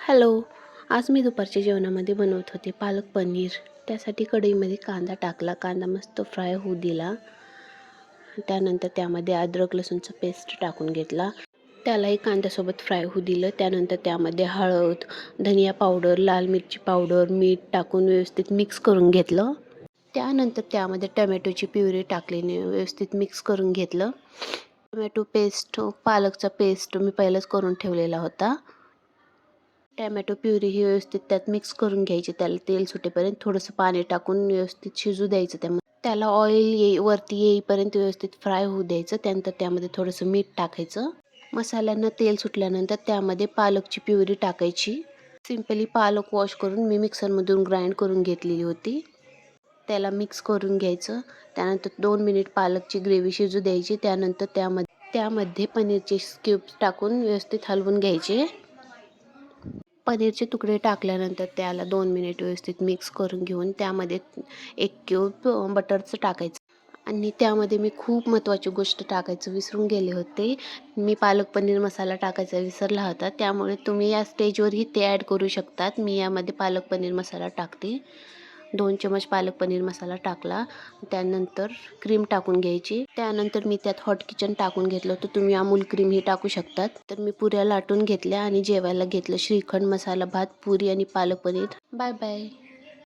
Hello. आज मी दुपारच्या जेवणामध्ये बनवत होते पालक पनीर. त्यासाठी कढईमध्ये कांदा टाकला. कांदा मस्त फ्राय होऊ दिला. त्यानंतर त्यामध्ये अद्रक लसूणचा पेस्ट टाकून घेतला. त्यालाही कांद्यासोबत फ्राय होऊ दिलं. त्यानंतर त्यामध्ये हळद, धनिया पावडर, लाल मिरची पावडर, मीठ टाकून व्यवस्थित मिक्स करून घेतलं. त्यानंतर त्यामध्ये टमॅटोची प्युरी टाकल्याने व्यवस्थित मिक्स करून घेतलं. टमॅटो पेस्ट, पालकचा पेस्ट मी पहिलेच करून ठेवलेला होता. टॅमॅटो प्युरी ही व्यवस्थित त्यात मिक्स करून घ्यायची. त्याला तेल सुटेपर्यंत थोडंसं पाणी टाकून व्यवस्थित शिजू द्यायचं. त्याला ऑइल वरती येईपर्यंत व्यवस्थित फ्राय होऊ द्यायचं. त्यानंतर त्यामध्ये थोडंसं मीठ टाकायचं. मसाल्यांना तेल सुटल्यानंतर त्यामध्ये पालकची प्युरी टाकायची. सिंपली पालक वॉश करून मी मिक्सरमधून ग्राइंड करून घेतलेली होती. त्याला मिक्स करून घ्यायचं. त्यानंतर 2 मिनिट पालकची ग्रेव्ही शिजू द्यायची. त्यानंतर त्यामध्ये पनीरचे क्यूब्स टाकून व्यवस्थित हलवून घ्यायचे. पनीरचे तुकडे टाकल्यानंतर त्याला 2 मिनिट व्यवस्थित मिक्स करून घेऊन त्यामध्ये 1 क्यूब बटरचं टाकायचं. आणि त्यामध्ये मी खूप महत्त्वाची गोष्ट टाकायचं विसरून गेले होते. मी पालक पनीर मसाला टाकायचा विसरला होता. त्यामुळे तुम्ही या स्टेजवरही ते ॲड करू शकतात. मी यामध्ये पालक पनीर मसाला टाकते. 2 चमच पालक पनीर मसाला टाकला. त्यानंतर क्रीम टाकून घ्यायची. त्यानंतर मी त्यात हॉट किचन टाकून घेतलं होतं. तुम्ही अमूल क्रीमही टाकू शकतात. तर मी पुऱ्या लाटून घेतल्या आणि जेवायला घेतलं. श्रीखंड, मसाला भात, पुरी आणि पालक पनीर. Bye bye.